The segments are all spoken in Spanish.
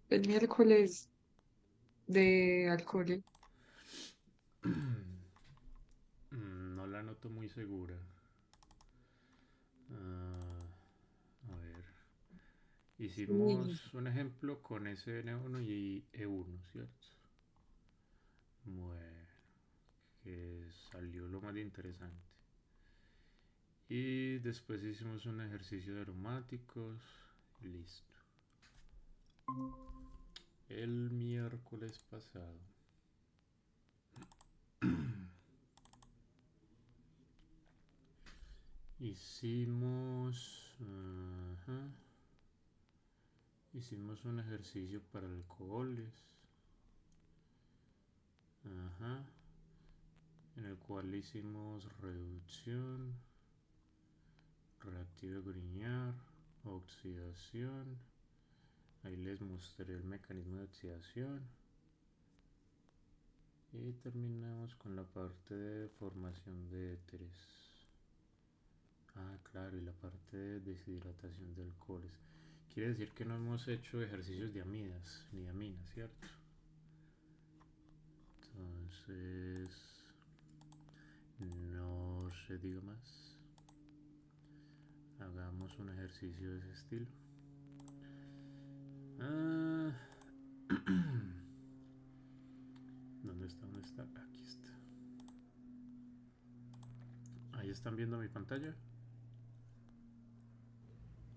El miércoles de alcohol. No la noto muy segura. Ah, a ver. Sí. Hicimos un ejemplo con SN1 y E1, ¿cierto? Bueno, que salió lo más interesante. Y después hicimos un ejercicio de aromáticos. Listo. El miércoles pasado. Hicimos... ajá, hicimos un ejercicio para alcoholes. Ajá. En el cual hicimos reducción, reactivo de Grignard, oxidación. Ahí les mostré el mecanismo de oxidación. Y terminamos con la parte de formación de éteres. Ah, claro, y la parte de deshidratación de alcoholes. Quiere decir que no hemos hecho ejercicios de amidas ni de aminas, ¿cierto? Entonces, no se diga más. Hagamos un ejercicio de ese estilo. Ah, ¿dónde está? ¿Dónde está? Aquí está. Ahí están viendo mi pantalla.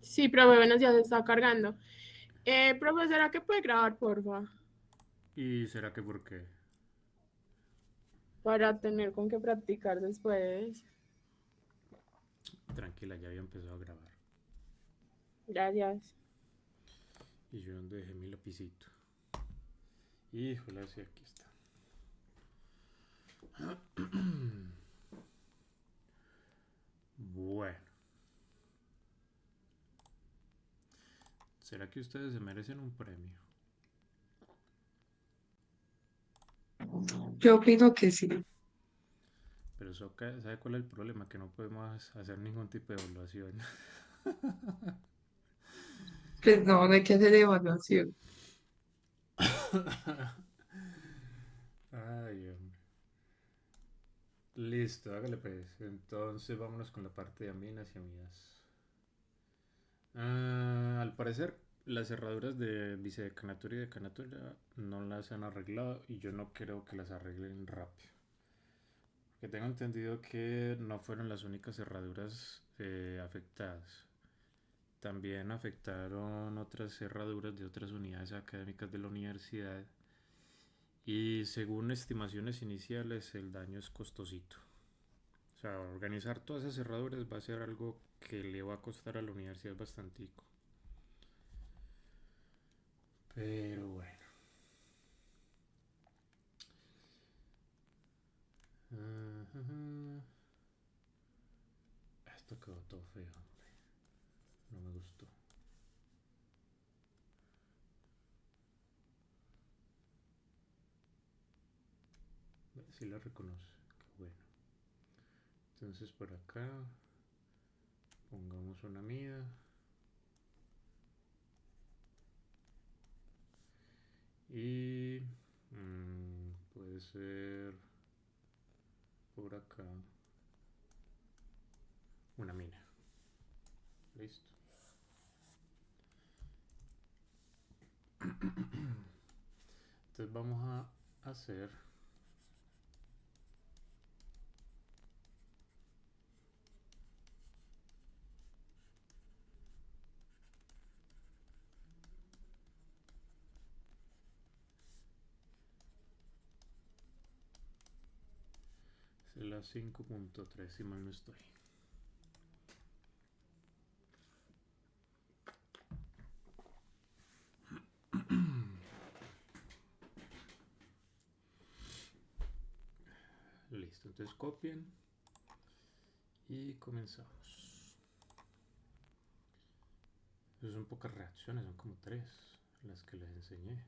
Sí, profe, buenos días, se está cargando. Profe, ¿será que puede grabar, porfa? ¿Y será que por qué? Para tener con qué practicar después. Tranquila, ya había empezado a grabar. Gracias. Y yo donde dejé mi lapicito. Híjole, sí, aquí está. Bueno, ¿será que ustedes se merecen un premio? Yo opino que sí. Pero eso, ¿sabe cuál es el problema? Que no podemos hacer ningún tipo de evaluación. Pues no, no hay que hacer evaluación. Ay, hombre. Listo, hágale pues. Entonces vámonos con la parte de aminas y amidas. Al parecer, las cerraduras de bicedecanatura y decanatura no las han arreglado y yo no creo que las arreglen rápido. Que tengo entendido que no fueron las únicas cerraduras afectadas. También afectaron otras cerraduras de otras unidades académicas de la universidad y según estimaciones iniciales el daño es costosito. O sea, organizar todas esas cerraduras va a ser algo que le va a costar a la universidad bastantico. Pero bueno. Esto quedó todo feo. No me gustó. Si la reconoce. Qué bueno. Entonces por acá pongamos una mida. Y puede ser por acá una mina. Listo. Entonces vamos a hacer la 5.3 si mal no estoy. Listo, entonces copien y comenzamos. Esas son pocas reacciones, son como tres las que les enseñé.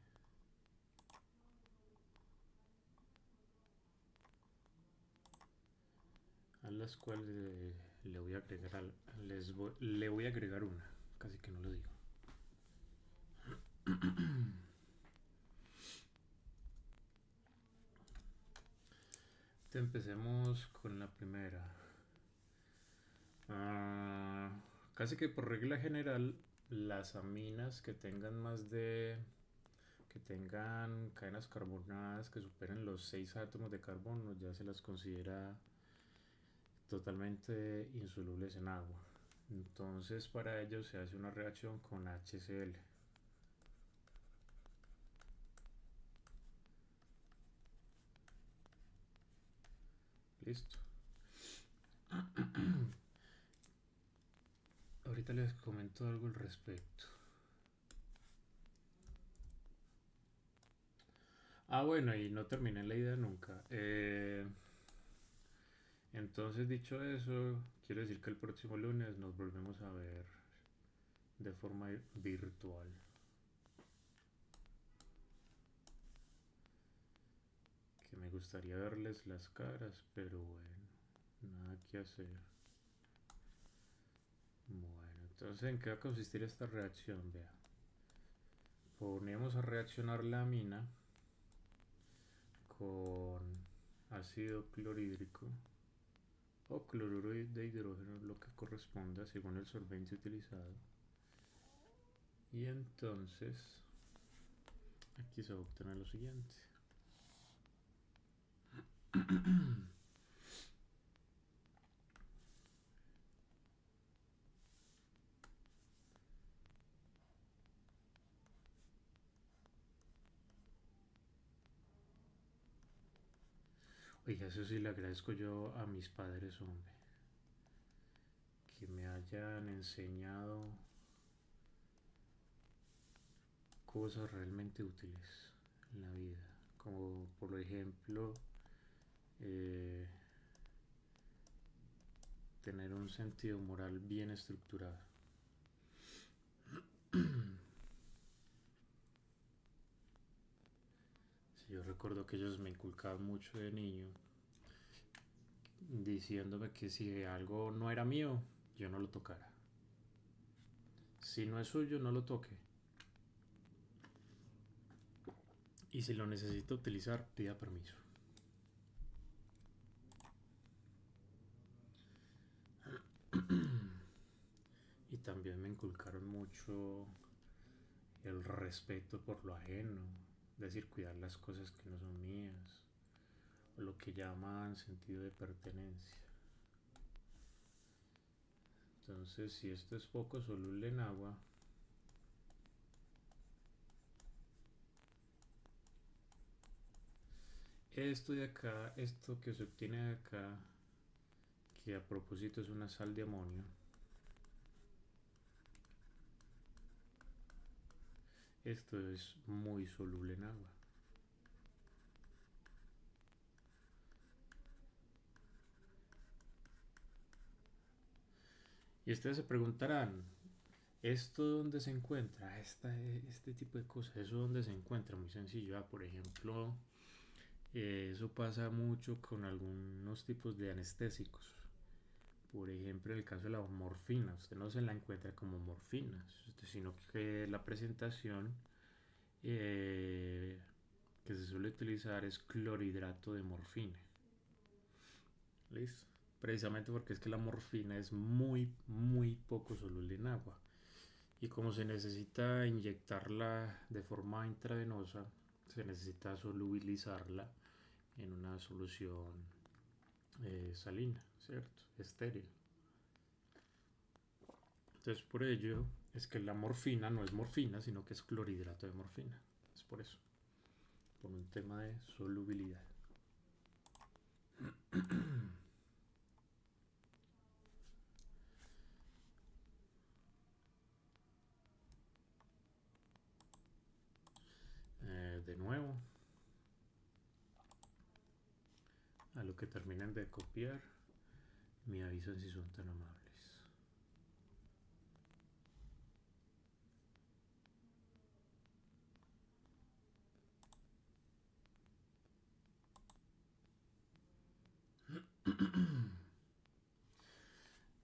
A las cuales le voy a agregar le voy a agregar una, casi que no lo digo. empecemos con la primera. Casi que por regla general, las aminas que tengan que tengan cadenas carbonadas que superen los 6 átomos de carbono, ya se las considera totalmente insolubles en agua. Entonces para ello se hace una reacción con HCl. Listo. Ahorita les comento algo al respecto. Bueno, y no terminé la idea nunca. Entonces, dicho eso, quiero decir que el próximo lunes nos volvemos a ver de forma virtual. Que me gustaría verles las caras, pero bueno, nada que hacer. Bueno, entonces, ¿en qué va a consistir esta reacción? Vea. Ponemos a reaccionar la amina con ácido clorhídrico o cloruro de hidrógeno, lo que corresponda según el solvente utilizado. Y entonces aquí se va a obtener lo siguiente. Oiga, eso sí le agradezco yo a mis padres, hombre, que me hayan enseñado cosas realmente útiles en la vida, como por ejemplo tener un sentido moral bien estructurado. Sí, yo recuerdo que ellos me inculcaban mucho de niño, diciéndome que si algo no era mío, yo no lo tocara. Si no es suyo, no lo toque. Y si lo necesita utilizar, pida permiso. Y también me inculcaron mucho el respeto por lo ajeno, es decir, cuidar las cosas que no son mías, o lo que llaman sentido de pertenencia. Entonces, si esto es poco soluble en agua, esto de acá, esto que se obtiene de acá, que a propósito es una sal de amonio, esto es muy soluble en agua. Y ustedes se preguntarán, ¿esto dónde se encuentra? Este tipo de cosas, ¿eso dónde se encuentra? Muy sencillo. Por ejemplo, eso pasa mucho con algunos tipos de anestésicos. Por ejemplo, en el caso de la morfina, usted no se la encuentra como morfina, sino que la presentación que se suele utilizar es clorhidrato de morfina. ¿Listo? Precisamente porque es que la morfina es muy, muy poco soluble en agua. Y como se necesita inyectarla de forma intravenosa, se necesita solubilizarla en una solución salina, ¿cierto? Estéril. Entonces por ello es que la morfina no es morfina, sino que es clorhidrato de morfina. Es por eso, por un tema de solubilidad. De nuevo, a lo que terminen de copiar, me avisan si son tan amables.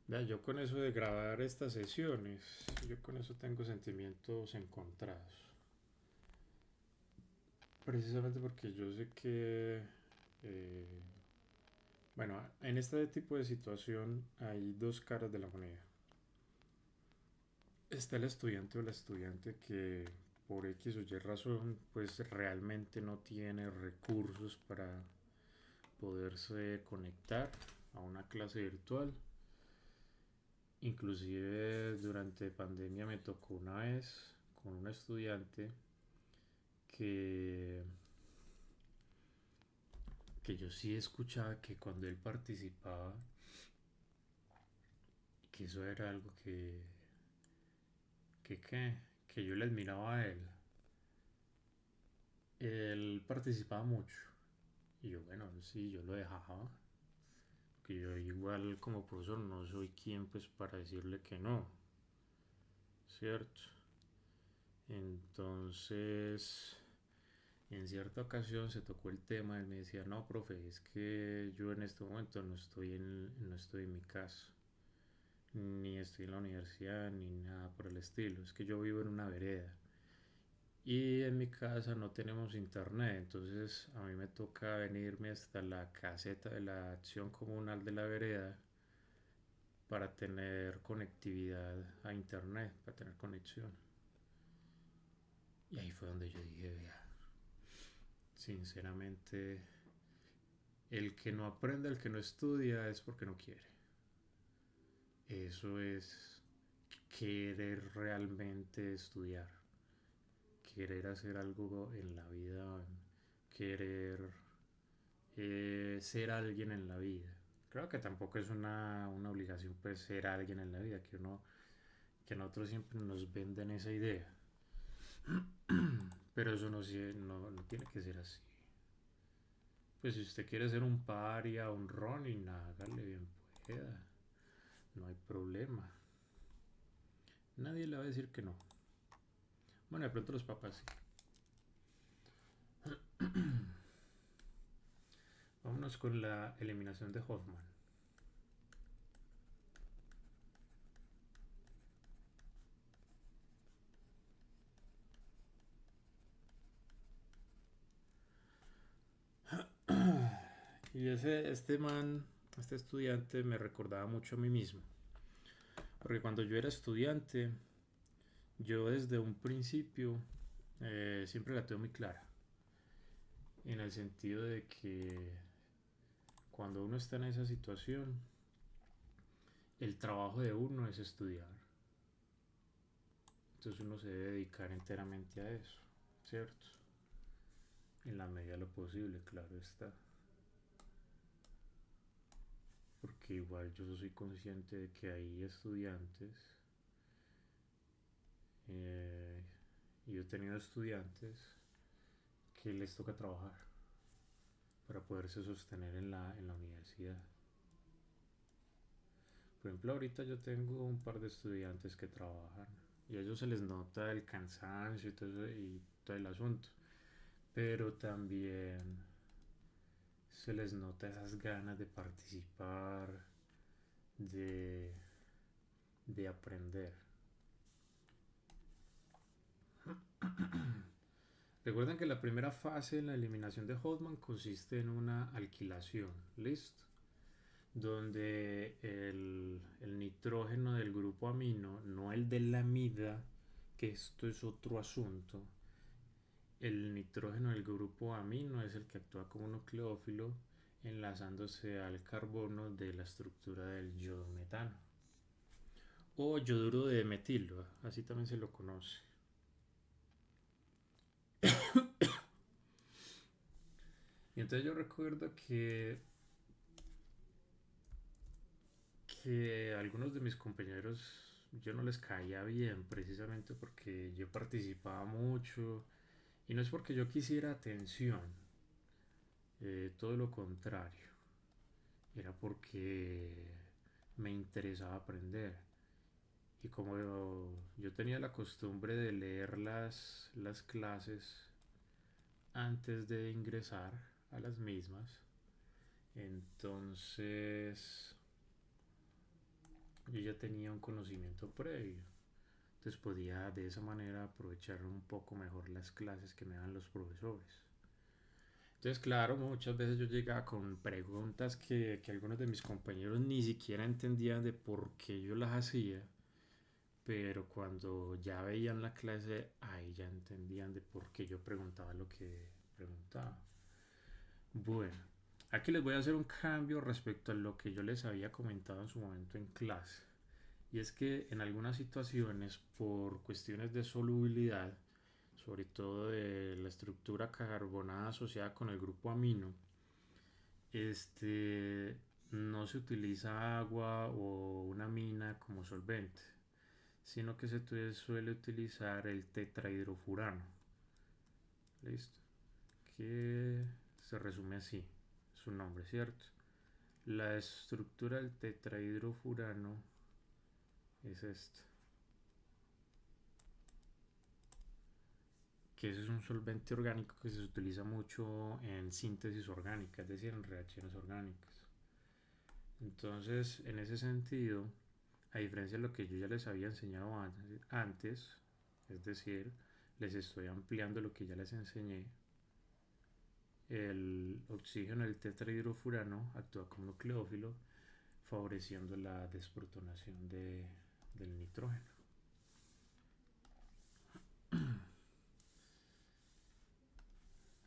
Ya, yo con eso de grabar estas sesiones, yo con eso tengo sentimientos encontrados. Precisamente porque yo sé que Bueno, en este tipo de situación hay dos caras de la moneda. Está el estudiante o la estudiante que por X o Y razón pues realmente no tiene recursos para poderse conectar a una clase virtual. Inclusive durante pandemia me tocó una vez con un estudiante que, que yo sí escuchaba que cuando él participaba, que eso era algo que, que, que yo le admiraba a él. Él participaba mucho y yo, bueno, sí, yo lo dejaba, que yo igual como profesor no soy quien pues para decirle que no, ¿cierto? Entonces, en cierta ocasión se tocó el tema, él me decía, no, profe, es que yo en este momento no estoy en mi casa, ni estoy en la universidad, ni nada por el estilo, es que yo vivo en una vereda. Y en mi casa no tenemos internet, entonces a mí me toca venirme hasta la caseta de la acción comunal de la vereda para tener conectividad a internet, para tener conexión. Y ahí fue donde yo dije, vea, sinceramente, el que no aprende, el que no estudia es porque no quiere. Eso es querer realmente estudiar, querer hacer algo en la vida, querer ser alguien en la vida. Creo que tampoco es una obligación pues ser alguien en la vida, que nosotros siempre nos venden esa idea. Pero eso no tiene que ser así. Pues si usted quiere ser un paria, un Ronin, hágale bien pueda. No hay problema. Nadie le va a decir que no. Bueno, de pronto los papás sí. Vámonos con la eliminación de Hoffman. Y este estudiante me recordaba mucho a mí mismo. Porque cuando yo era estudiante, yo desde un principio siempre la tengo muy clara. En el sentido de que cuando uno está en esa situación, el trabajo de uno es estudiar. Entonces uno se debe dedicar enteramente a eso, ¿cierto? En la medida de lo posible, claro está. Porque igual yo soy consciente de que hay estudiantes, eh, y yo he tenido estudiantes que les toca trabajar para poderse sostener en la universidad. Por ejemplo, ahorita yo tengo un par de estudiantes que trabajan y a ellos se les nota el cansancio y todo el asunto, pero también se les nota esas ganas de participar, de, de aprender. Recuerden que la primera fase en la eliminación de Hoffman consiste en una alquilación, ¿listo? Donde el nitrógeno del grupo amino, no el de la amida, que esto es otro asunto. El nitrógeno del grupo amino es el que actúa como nucleófilo enlazándose al carbono de la estructura del iodometano o yoduro de metilo, así también se lo conoce. Y entonces yo recuerdo que a algunos de mis compañeros yo no les caía bien precisamente porque yo participaba mucho y no es porque yo quisiera atención, todo lo contrario, era porque me interesaba aprender. Y como yo tenía la costumbre de leer las clases antes de ingresar a las mismas, entonces yo ya tenía un conocimiento previo. Entonces podía de esa manera aprovechar un poco mejor las clases que me dan los profesores. Entonces, claro, muchas veces yo llegaba con preguntas que algunos de mis compañeros ni siquiera entendían de por qué yo las hacía, pero cuando ya veían la clase, ahí ya entendían de por qué yo preguntaba lo que preguntaba. Bueno, aquí les voy a hacer un cambio respecto a lo que yo les había comentado en su momento en clase. Y es que en algunas situaciones, por cuestiones de solubilidad, sobre todo de la estructura carbonada asociada con el grupo amino, este, no se utiliza agua o una mina como solvente, sino que suele utilizar el tetrahidrofurano. ¿Listo? Que se resume así, su nombre, ¿cierto? La estructura del tetrahidrofurano es esta, que ese es un solvente orgánico que se utiliza mucho en síntesis orgánica, es decir, en reacciones orgánicas. Entonces, en ese sentido, a diferencia de lo que yo ya les había enseñado antes, es decir, les estoy ampliando lo que ya les enseñé, el oxígeno del tetrahidrofurano actúa como nucleófilo, favoreciendo la desprotonación del nitrógeno.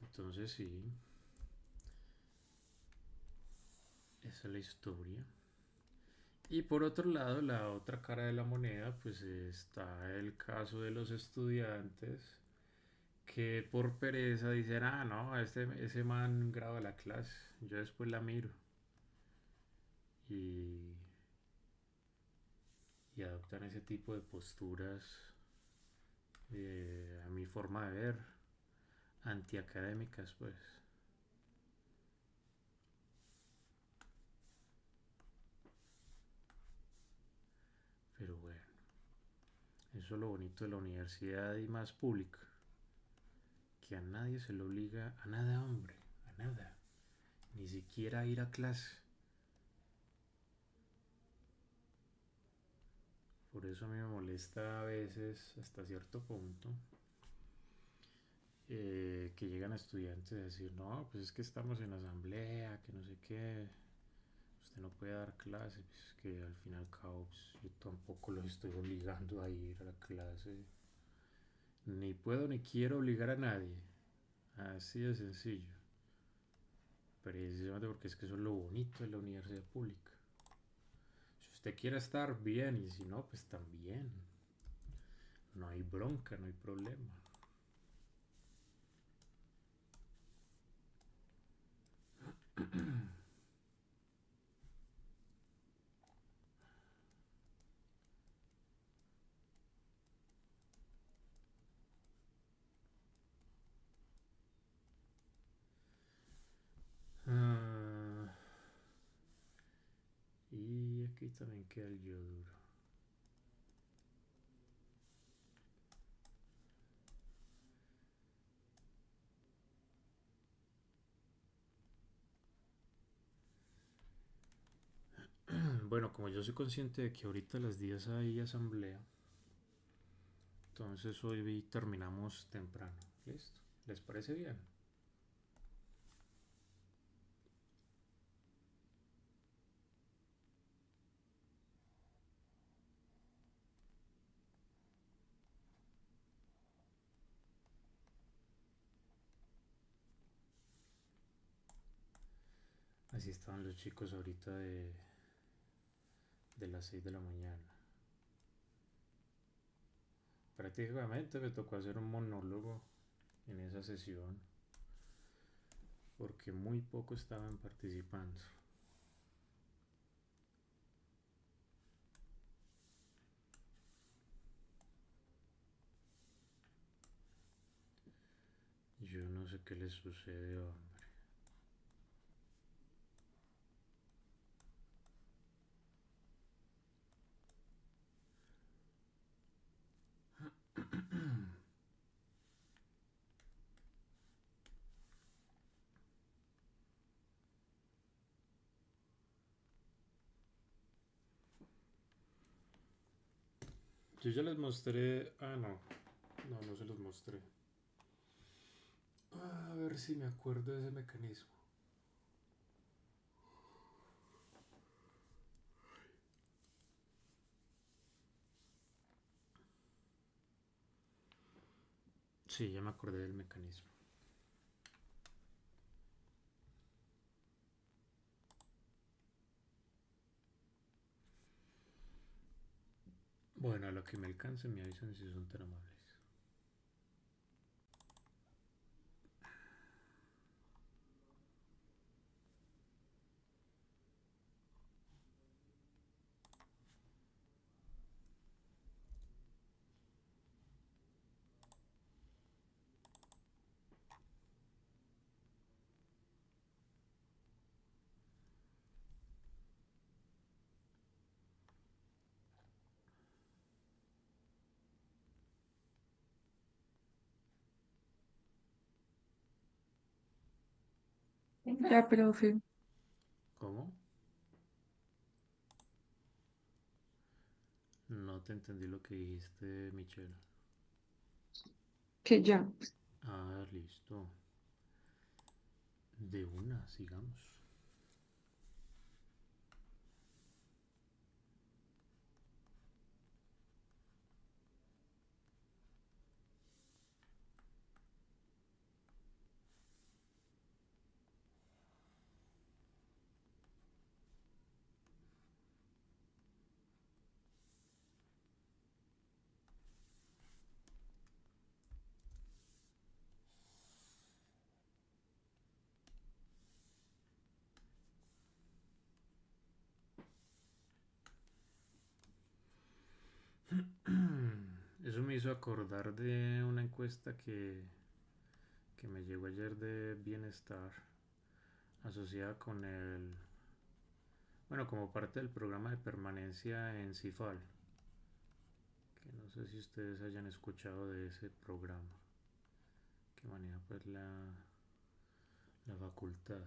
Entonces sí, esa es la historia. Y por otro lado, la otra cara de la moneda, pues está el caso de los estudiantes que por pereza dicen, ah, no, ese man graba la clase, yo después la miro. Y, y adoptan ese tipo de posturas, a mi forma de ver, antiacadémicas, pues. Pero bueno, eso es lo bonito de la universidad y más pública, que a nadie se le obliga a nada, hombre, a nada, ni siquiera a ir a clase. Por eso a mí me molesta a veces, hasta cierto punto, que llegan estudiantes a decir, no, pues es que estamos en asamblea, que no sé qué, usted no puede dar clase, pues que al fin y al cabo pues, yo tampoco los estoy obligando a ir a la clase, ni puedo ni quiero obligar a nadie, así de sencillo, precisamente porque es que eso es lo bonito de la universidad pública. Si usted quiere estar bien y si no, pues también, no hay bronca, no hay problema. Ah, y aquí también queda el yoduro. Bueno, como yo soy consciente de que ahorita a las 10 hay asamblea, entonces hoy terminamos temprano. ¿Listo? ¿Les parece bien? Así estaban los chicos ahorita de las 6 de la mañana. Prácticamente me tocó hacer un monólogo en esa sesión porque muy pocos estaban participando. Yo no sé qué les sucede, hombre. Yo ya les mostré. Ah, no. No, no se los mostré. A ver si me acuerdo de ese mecanismo. Sí, ya me acordé del mecanismo. Bueno, a lo que me alcance me avisan si son tan amables. Ya, profe, ¿Cómo? No te entendí lo que dijiste, Michelle. que ya. Ah, listo. De una, sigamos. Eso me hizo acordar de una encuesta que me llegó ayer de bienestar asociada con el, bueno, como parte del programa de permanencia en CIFAL, que no sé si ustedes hayan escuchado de ese programa que maneja pues la facultad.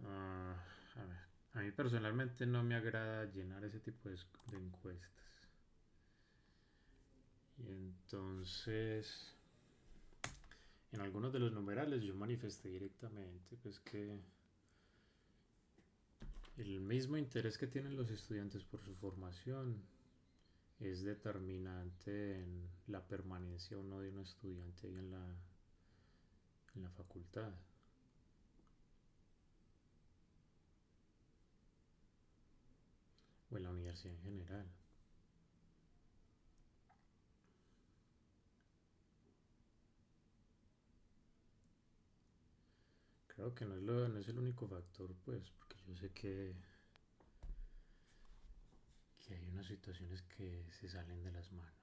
Ah, a ver, a mí personalmente no me agrada llenar ese tipo de encuestas. Y entonces, en algunos de los numerales yo manifesté directamente pues que el mismo interés que tienen los estudiantes por su formación es determinante en la permanencia o no de un estudiante ahí en la facultad o en la universidad en general. Creo que no es el único factor, pues, porque yo sé que hay unas situaciones que se salen de las manos.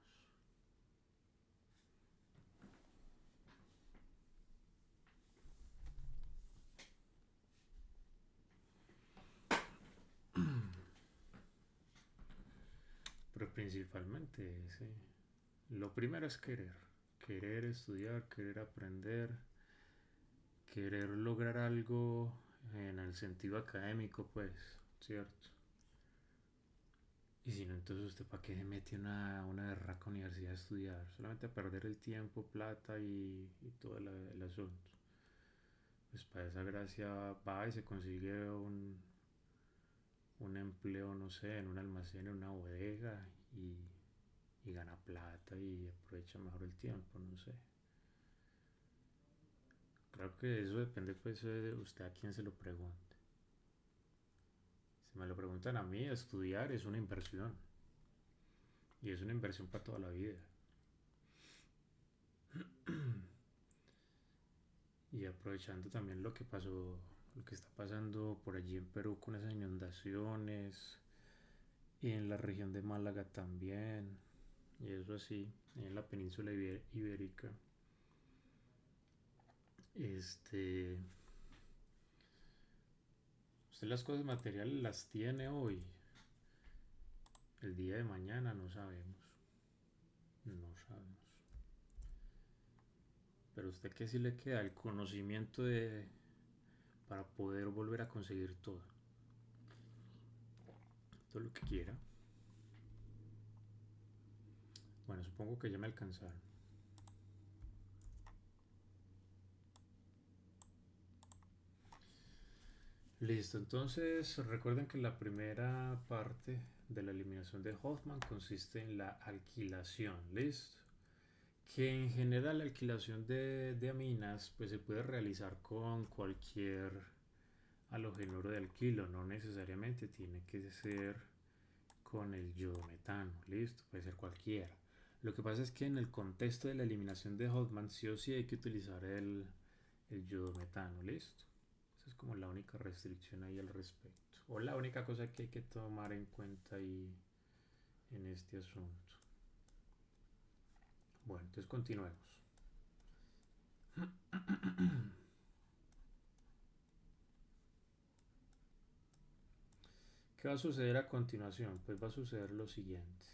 Pero principalmente ese. Lo primero es querer. Querer estudiar, querer aprender, querer lograr algo en el sentido académico, pues, ¿cierto? Y si no, entonces usted para qué se mete una berraca universidad a estudiar, solamente a perder el tiempo, plata y todo el asunto. Pues para esa gracia va y se consigue un empleo, no sé, en un almacén, en una bodega y gana plata y aprovecha mejor el tiempo, no sé. Creo que eso depende pues de usted a quién se lo pregunte. Si me lo preguntan a mí, estudiar es una inversión. Y es una inversión para toda la vida. Y aprovechando también lo que pasó, lo que está pasando por allí en Perú con esas inundaciones y en la región de Málaga también, y eso así, en la península ibérica. Este, usted las cosas materiales las tiene hoy, el día de mañana no sabemos, no sabemos. Pero usted que sí le queda el conocimiento para poder volver a conseguir todo lo que quiera. Bueno, supongo que ya me alcanzaron. Listo, entonces recuerden que la primera parte de la eliminación de Hoffman consiste en la alquilación, ¿listo? Que en general la alquilación de aminas pues se puede realizar con cualquier halogenuro de alquilo, no necesariamente tiene que ser con el yodometano, listo, puede ser cualquiera. Lo que pasa es que en el contexto de la eliminación de Hoffman sí o sí hay que utilizar el yodometano, listo. Esa es como la única restricción ahí al respecto. O la única cosa que hay que tomar en cuenta ahí en este asunto. Bueno, entonces continuemos. ¿Qué va a suceder a continuación? Pues va a suceder lo siguiente.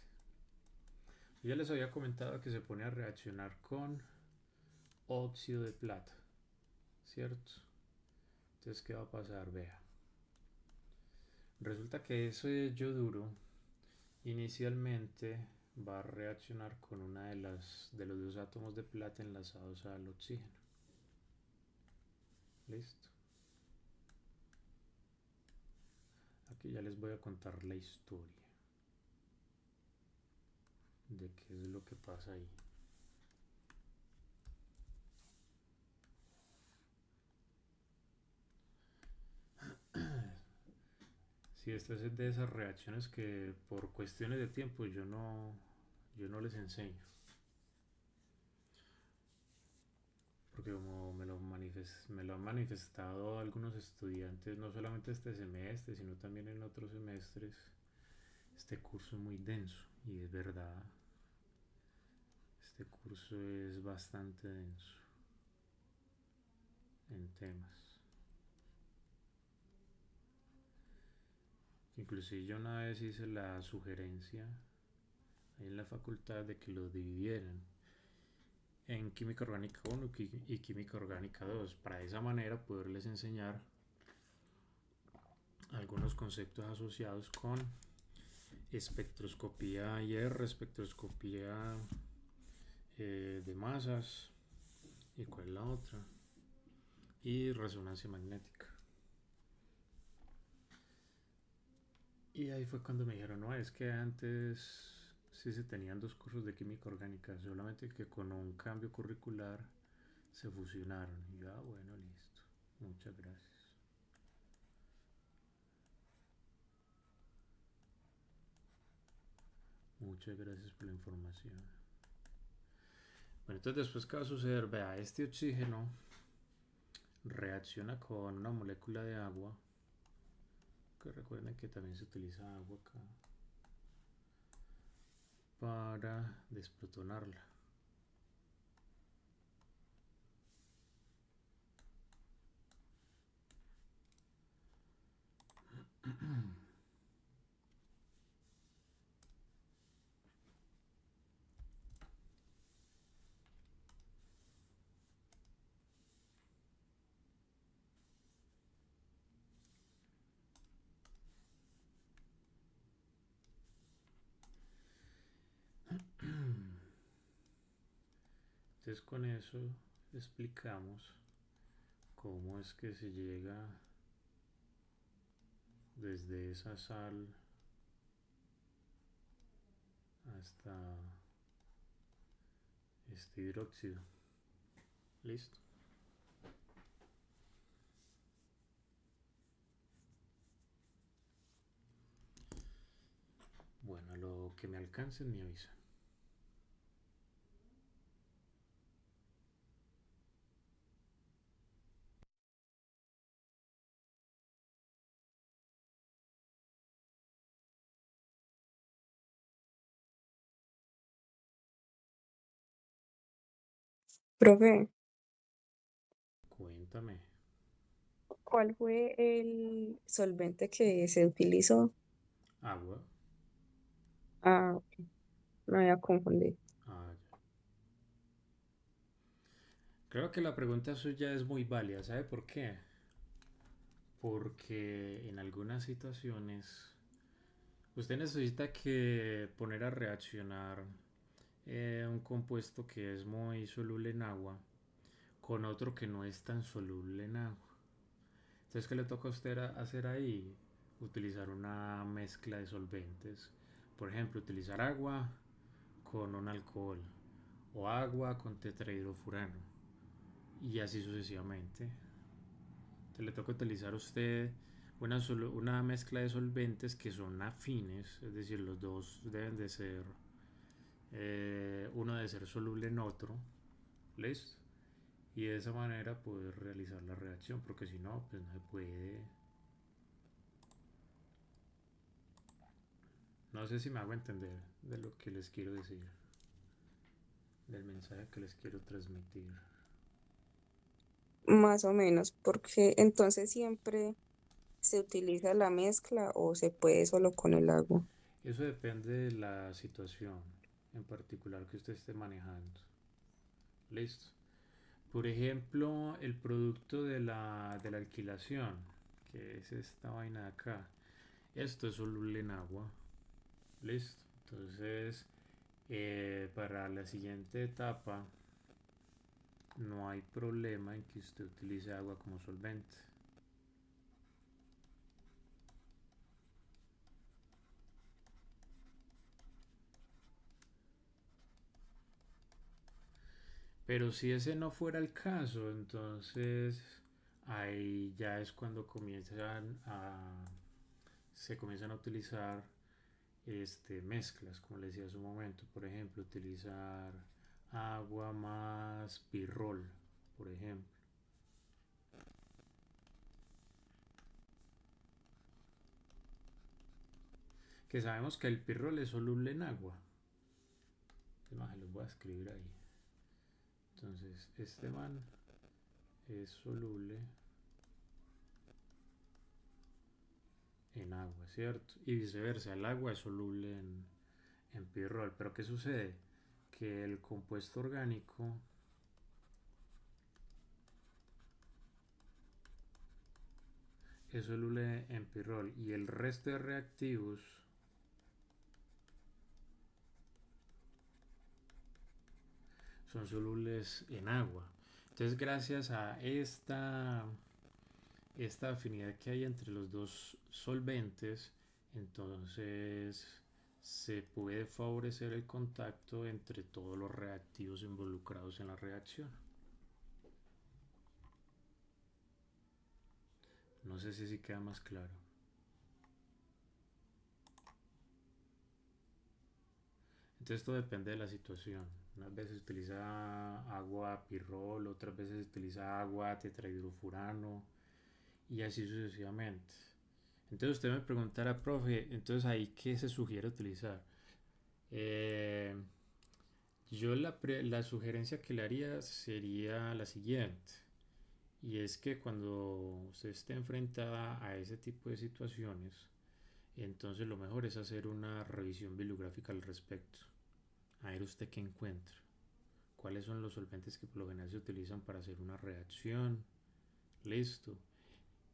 Yo ya les había comentado que se pone a reaccionar con óxido de plata, ¿cierto? Entonces, ¿qué va a pasar? Vea. Resulta que ese yoduro inicialmente va a reaccionar con una de los dos átomos de plata enlazados al oxígeno. Listo. Aquí ya les voy a contar la historia de qué es lo que pasa ahí. Si esta es de esas reacciones que por cuestiones de tiempo yo no les enseño. Porque como me lo han manifestado algunos estudiantes, no solamente este semestre, sino también en otros semestres, este curso es muy denso. Y es verdad, este curso es bastante denso en temas. Inclusive yo una vez hice la sugerencia ahí en la facultad de que lo dividieran en química orgánica 1 y química orgánica 2, para de esa manera poderles enseñar algunos conceptos asociados con espectroscopía IR, espectroscopía de masas, y cuál es la otra, y resonancia magnética. Y ahí fue cuando me dijeron, no, es que antes sí se tenían dos cursos de química orgánica, solamente que con un cambio curricular se fusionaron. Y yo, bueno, listo, muchas gracias. Muchas gracias por la información. Bueno, entonces después, ¿qué va a suceder? Vea, este oxígeno reacciona con una molécula de agua, que recuerden que también se utiliza agua acá, para desprotonarla. Entonces con eso explicamos cómo es que se llega desde esa sal hasta este hidróxido. Listo. Bueno, a lo que me alcancen me avisan. Profe, Cuéntame. ¿cuál fue el solvente que se utilizó? Agua. Ah, ok, me había confundido. Ah, ya. Creo que la pregunta suya es muy válida. ¿Sabe por qué? Porque en algunas situaciones usted necesita que poner a reaccionar un compuesto que es muy soluble en agua con otro que no es tan soluble en agua. Entonces, ¿qué le toca a usted hacer ahí? Utilizar una mezcla de solventes. Por ejemplo, utilizar agua con un alcohol o agua con tetrahidrofurano y así sucesivamente. Entonces, le toca utilizar a usted una mezcla de solventes que son afines, es decir, los dos deben de ser, uno debe ser soluble en otro, ¿listo? Y de esa manera poder realizar la reacción, porque si no, pues no se puede. No sé si me hago entender de lo que les quiero decir, del mensaje que les quiero transmitir. Más o menos, porque entonces siempre se utiliza la mezcla o se puede solo con el agua. Eso depende de la situación en particular que usted esté manejando. Listo. Por ejemplo, el producto de la alquilación, que es esta vaina de acá. Esto es soluble en agua. Listo. Entonces, para la siguiente etapa, no hay problema en que usted utilice agua como solvente. Pero si ese no fuera el caso, entonces ahí ya es cuando se comienzan a utilizar mezclas, como les decía hace un momento. Por ejemplo, utilizar agua más pirrol, por ejemplo. Que sabemos que el pirrol es soluble en agua. Además, se los voy a escribir ahí. Entonces, este man es soluble en agua, ¿cierto? Y viceversa, el agua es soluble en pirrol. Pero ¿qué sucede? Que el compuesto orgánico es soluble en pirrol y el resto de reactivos son solubles en agua. Entonces, gracias a esta afinidad que hay entre los dos solventes, entonces se puede favorecer el contacto entre todos los reactivos involucrados en la reacción. No sé si queda más claro. Entonces esto depende de la situación. Unas veces utiliza agua pirrol, otras veces utiliza agua tetrahidrofurano y así sucesivamente. Entonces usted me preguntará, profe, entonces ahí qué se sugiere utilizar. Eh, yo la sugerencia que le haría sería la siguiente. Y es que cuando usted esté enfrentada a ese tipo de situaciones, entonces lo mejor es hacer una revisión bibliográfica al respecto. A ver usted qué encuentra. ¿Cuáles son los solventes que por lo general se utilizan para hacer una reacción? Listo.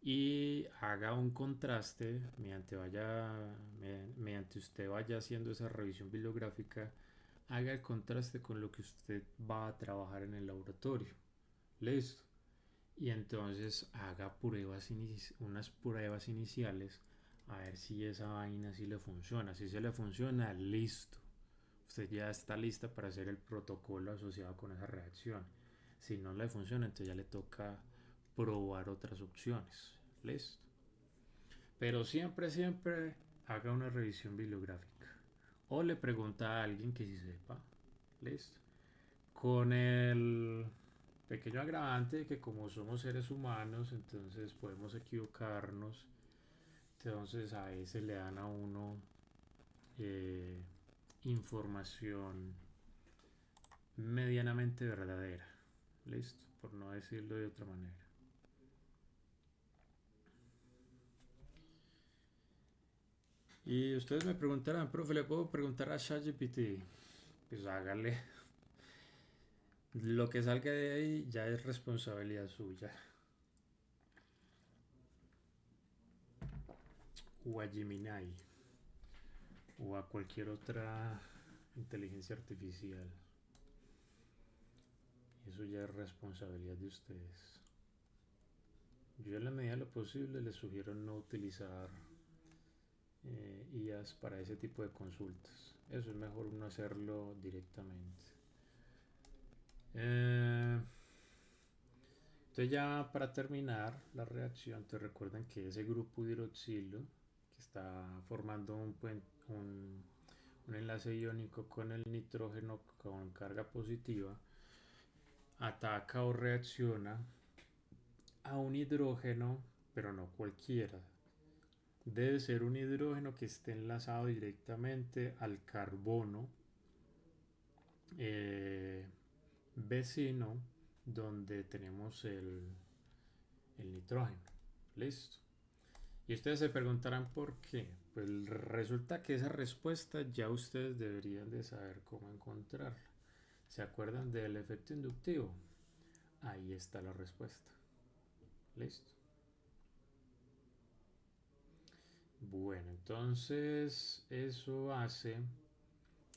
Y haga un contraste mediante usted vaya haciendo esa revisión bibliográfica, haga el contraste con lo que usted va a trabajar en el laboratorio. Listo. Y entonces haga unas pruebas iniciales a ver si esa vaina sí le funciona. Si se le funciona, listo. Usted ya está lista para hacer el protocolo asociado con esa reacción. Si no le funciona, entonces ya le toca probar otras opciones. Listo. Pero siempre haga una revisión bibliográfica. O le pregunta a alguien que sí sepa. Listo. Con el pequeño agravante de que como somos seres humanos, entonces podemos equivocarnos. Entonces a veces le dan a uno información medianamente verdadera. Listo, por no decirlo de otra manera. Y ustedes me preguntarán, profe, ¿le puedo preguntar a ChatGPT? Pues hágale. Lo que salga de ahí ya es responsabilidad suya. O a Gemini. O a cualquier otra inteligencia artificial. Eso ya es responsabilidad de ustedes. Yo en la medida de lo posible les sugiero no utilizar IAs para ese tipo de consultas. Eso es mejor uno hacerlo directamente. Entonces ya para terminar la reacción, te recuerdan que ese grupo hidroxilo que está formando un enlace iónico con el nitrógeno con carga positiva, ataca o reacciona a un hidrógeno, pero no cualquiera. Debe ser un hidrógeno que esté enlazado directamente al carbono vecino donde tenemos el nitrógeno. Listo. Y ustedes se preguntarán por qué. Pues resulta que esa respuesta ya ustedes deberían de saber cómo encontrarla. ¿Se acuerdan del efecto inductivo? Ahí está la respuesta. Listo. Bueno, entonces eso hace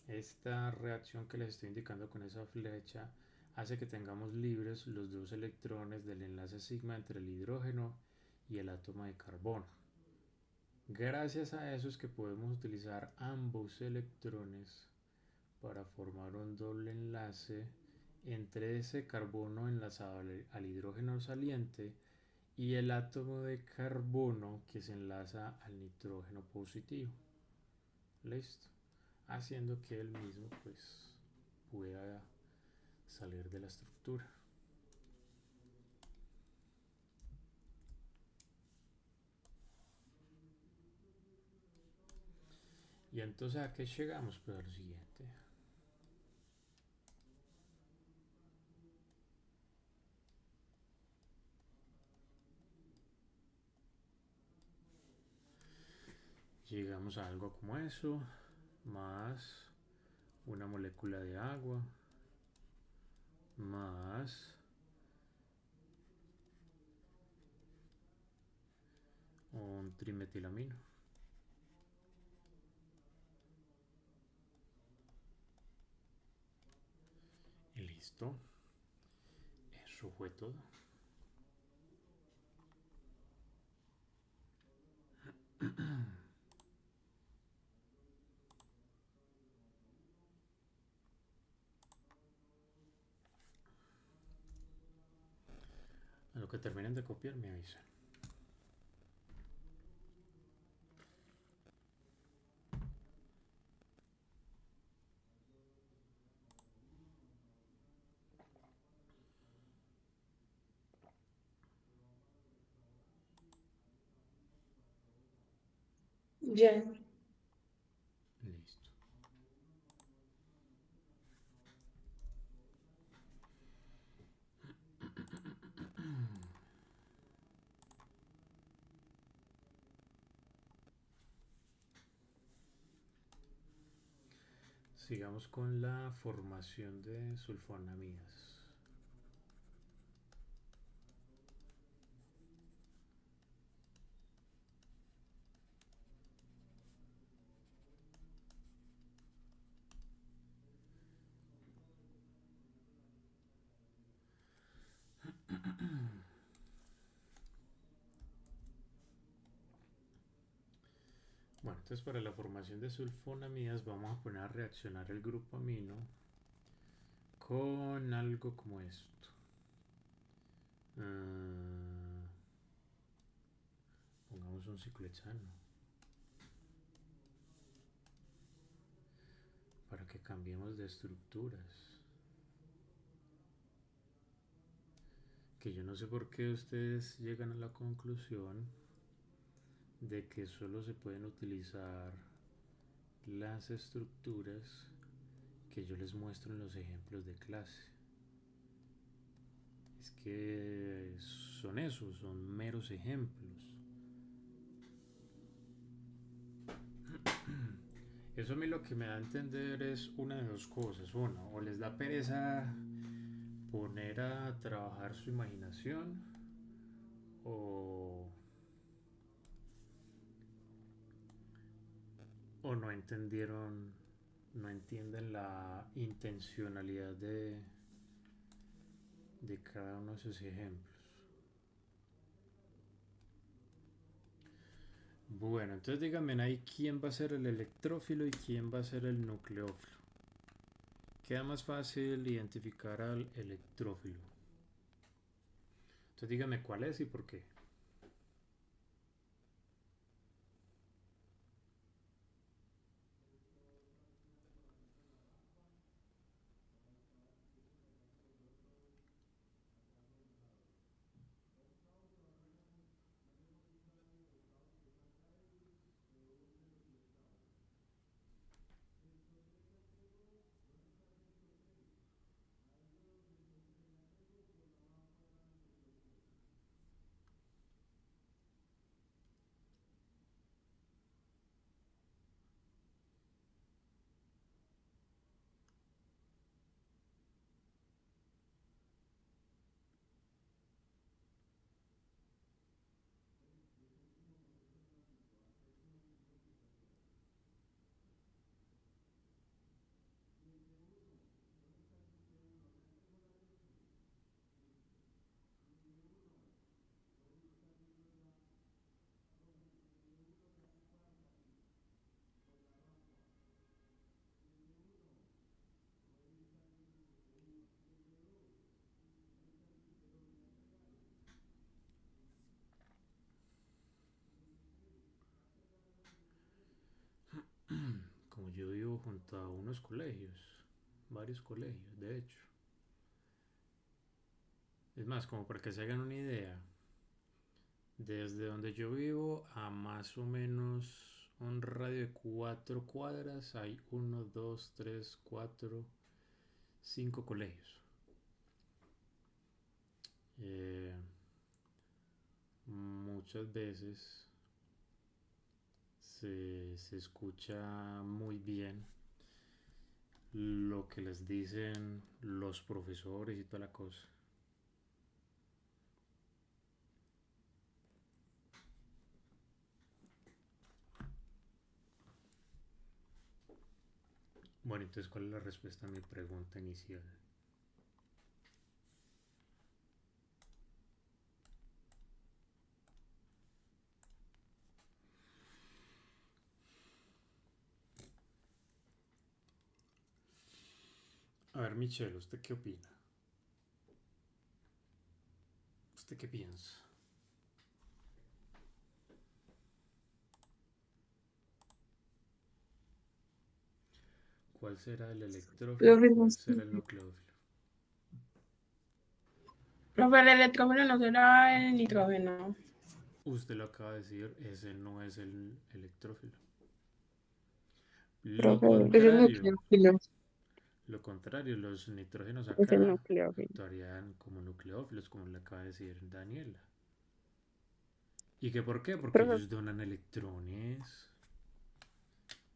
esta reacción que les estoy indicando con esa flecha, hace que tengamos libres los dos electrones del enlace sigma entre el hidrógeno y el átomo de carbono. Gracias a eso es que podemos utilizar ambos electrones para formar un doble enlace entre ese carbono enlazado al hidrógeno saliente y el átomo de carbono que se enlaza al nitrógeno positivo. Listo. Haciendo que el mismo pues pueda salir de la estructura. Y entonces a qué llegamos, pues a lo siguiente. Llegamos a algo como eso, más una molécula de agua, más un trimetilamino. Y listo. Eso fue todo. A lo que terminen de copiar me avisan. Ya. Listo. Sigamos con la formación de sulfonamidas. Bueno, entonces para la formación de sulfonamidas vamos a poner a reaccionar el grupo amino con algo como esto. Pongamos un ciclohexano para que cambiemos de estructuras. Que yo no sé por qué ustedes llegan a la conclusión de que solo se pueden utilizar las estructuras que yo les muestro en los ejemplos de clase. Es que son esos, son meros ejemplos. Eso a mí lo que me da a entender es una de dos cosas. Uno, o les da pereza poner a trabajar su imaginación, o no entendieron, no entienden la intencionalidad de cada uno de esos ejemplos. Bueno, entonces díganme ahí quién va a ser el electrófilo y quién va a ser el nucleófilo. Queda más fácil identificar al electrófilo. Entonces díganme cuál es y por qué. Como yo vivo junto a unos colegios, varios colegios, de hecho. Es más, como para que se hagan una idea, desde donde yo vivo a más o menos un radio de 4 cuadras hay 1, 2, 3, 4, 5 colegios. Eh, Muchas veces se escucha muy bien lo que les dicen los profesores y toda la cosa. Bueno, entonces, ¿cuál es la respuesta a mi pregunta inicial? A ver, Michelle, ¿usted qué opina? ¿Usted qué piensa? ¿Cuál será el electrófilo Lo y mismo cuál sí. será el nucleófilo? Profe, el electrógeno no será el nitrógeno. Usted lo acaba de decir, ese no es el electrófilo. Lo Profe, Es el contrario, nucleófilo. los nitrógenos es el acá nucleófilo. actuarían como nucleófilos, como le acaba de decir Daniela. ¿Y qué por qué? Porque Profe, ellos donan electrones.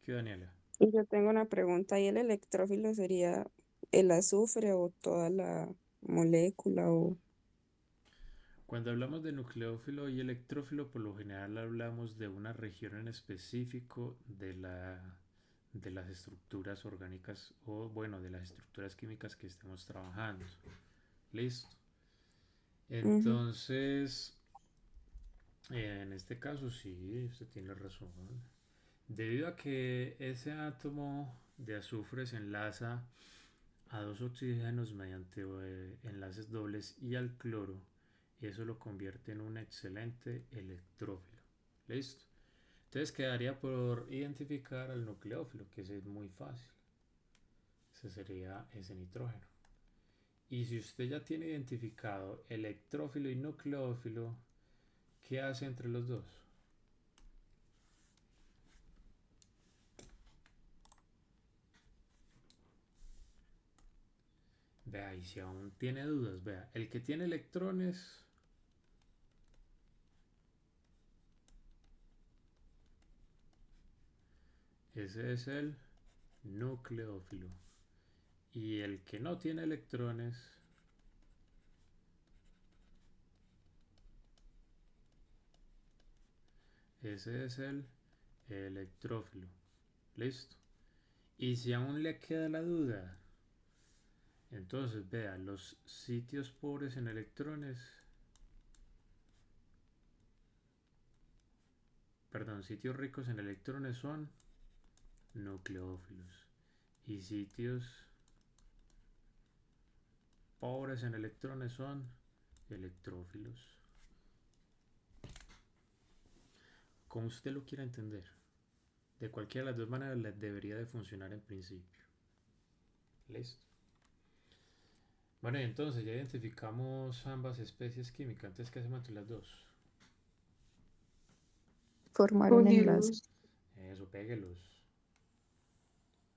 ¿Qué, Daniela? y yo tengo una pregunta, ¿y el electrófilo sería el azufre o toda la molécula o Cuando hablamos de nucleófilo y electrófilo, por lo general hablamos de una región en específico de las estructuras orgánicas o, bueno, de las estructuras químicas que estemos trabajando. Listo. Ujú. Entonces, en este caso sí, usted tiene razón. Debido a que ese átomo de azufre se enlaza a dos oxígenos mediante enlaces dobles y al cloro, y eso lo convierte en un excelente electrófilo. ¿Listo? Entonces quedaría por identificar al nucleófilo, que ese es muy fácil. Ese sería ese nitrógeno. Y si usted ya tiene identificado electrófilo y nucleófilo, ¿qué hace entre los dos? Vea, y si aún tiene dudas, vea, el que tiene electrones, ese es el nucleófilo. Y el que no tiene electrones, ese es el electrófilo. ¿Listo? Y si aún le queda la duda, entonces vea, los sitios pobres en electrones, perdón, sitios ricos en electrones son nucleófilos y sitios pobres en electrones son electrófilos. Como usted lo quiera entender, de cualquiera de las dos maneras debería de funcionar en principio. Listo. Bueno, y entonces ya identificamos ambas especies químicas. Antes, ¿qué hacemos entre las dos? Formar un enlace. Unirlos. Eso, péguelos.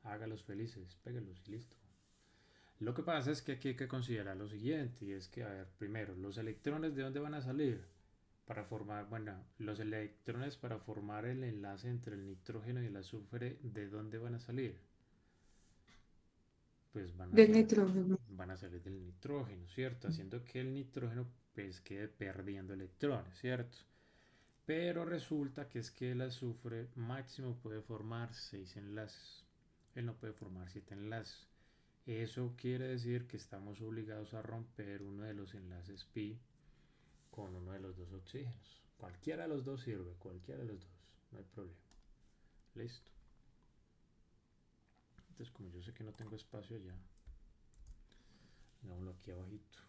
Hágalos felices, péguelos y listo. Lo que pasa es que aquí hay que considerar lo siguiente, y es que, a ver, primero, los electrones, ¿de dónde van a salir? Para formar, bueno, los electrones para formar el enlace entre el nitrógeno y el azufre, ¿de dónde van a salir? Pues Del nitrógeno. van a salir del nitrógeno, ¿cierto? Haciendo que el nitrógeno pues quede perdiendo electrones, ¿cierto? Pero resulta que es que el azufre máximo puede formar 6 enlaces. Él no puede formar 7 enlaces. Eso quiere decir que estamos obligados a romper uno de los enlaces pi con uno de los dos oxígenos. Cualquiera de los dos sirve, cualquiera de los dos, no hay problema. Listo. Entonces, como yo sé que no tengo espacio allá, hagámoslo aquí abajito.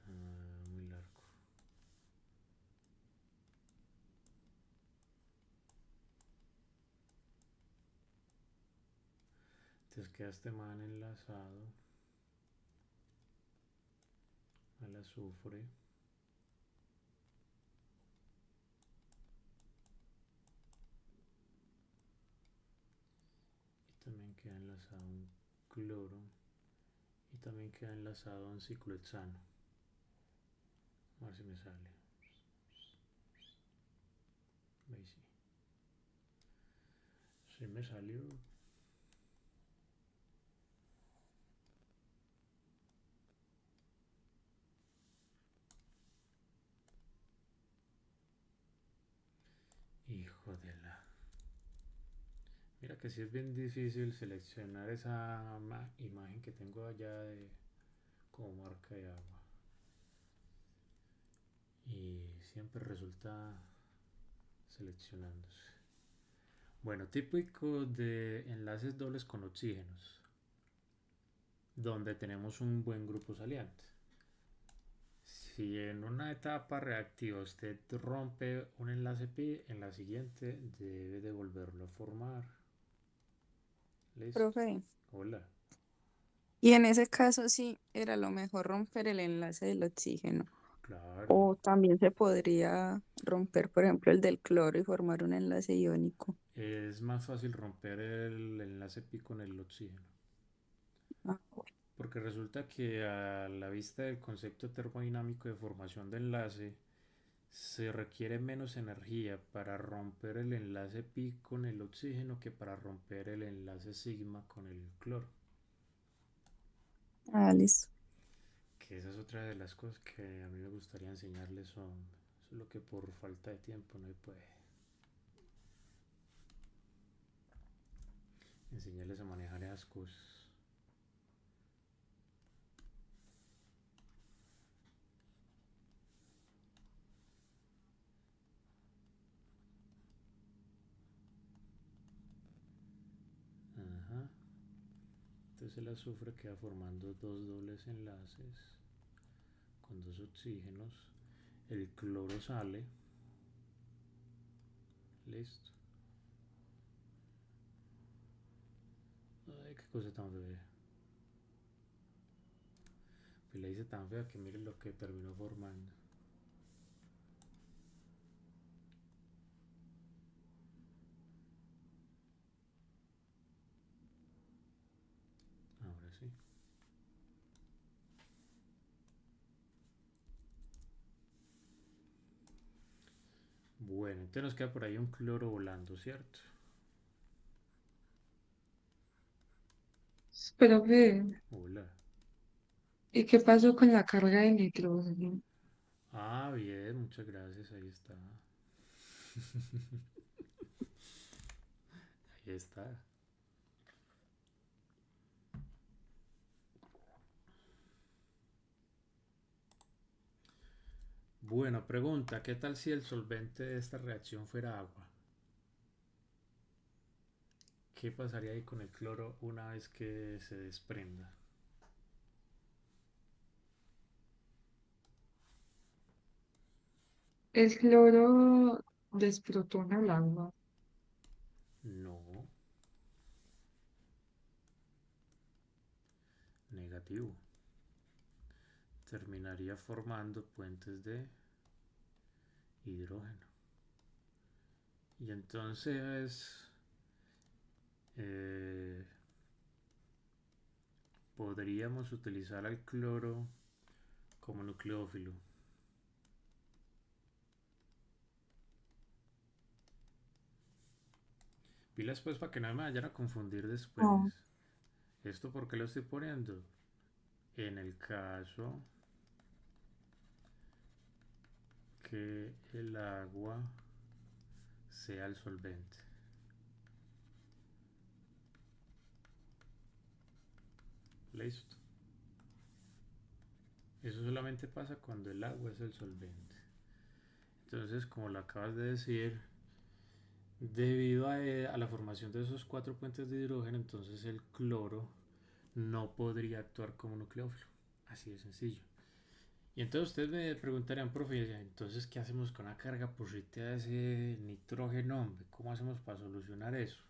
Muy largo. Entonces queda este man enlazado al azufre. Y también queda enlazado un cloro. Y también queda enlazado a un ciclohexano. A ver si me sale. Ahí sí. Sí me salió. Hijo de la... Mira que sí es bien difícil seleccionar esa imagen que tengo allá de como marca de agua. Y siempre resulta seleccionándose. Bueno, típico de enlaces dobles con oxígenos, donde tenemos un buen grupo saliente. Si en una etapa reactiva usted rompe un enlace pi, en la siguiente debe de volverlo a formar. ¿Listo? Profe, Hola. y en ese caso sí era lo mejor romper el enlace del oxígeno. Claro. O también se podría romper, por ejemplo, el del cloro y formar un enlace iónico. Es más fácil romper el enlace pi con el oxígeno. Ah, bueno. Porque resulta que a la vista del concepto termodinámico de formación de enlace, se requiere menos energía para romper el enlace pi con el oxígeno que para romper el enlace sigma con el cloro. Ah, listo. Que esa es otra de las cosas que a mí me gustaría enseñarles son, solo que por falta de tiempo no se puede. Enseñarles a manejar esas cosas. Ajá. Entonces el azufre queda formando dos dobles enlaces con dos oxígenos. El cloro sale. Listo. Ay, qué cosa tan fea. Pues la hice tan fea que miren lo que terminó formando. Ahora sí. Bueno, entonces nos queda por ahí un cloro volando, ¿cierto? Pero ve, Hola. ¿Y qué pasó con la carga de nitrógeno? Ah, bien, muchas gracias, ahí está. Ahí está. Bueno, pregunta, ¿qué tal si el solvente de esta reacción fuera agua? ¿Qué pasaría ahí con el cloro una vez que se desprenda? El cloro desprotona el agua. No, negativo. Terminaría formando puentes de hidrógeno. Y entonces eh, podríamos utilizar al cloro como nucleófilo. Pilas pues para que no me vayan a confundir después. No. ¿Esto por qué lo estoy poniendo? En el caso que el agua sea el solvente. Listo. Eso solamente pasa cuando el agua es el solvente. Entonces, como lo acabas de decir, debido a la formación de esos cuatro puentes de hidrógeno, entonces el cloro no podría actuar como nucleófilo. Así de sencillo. Y entonces ustedes me preguntarían, profe, entonces, ¿qué hacemos con la carga positiva de ese nitrógeno, hombre? ¿Cómo hacemos para solucionar eso?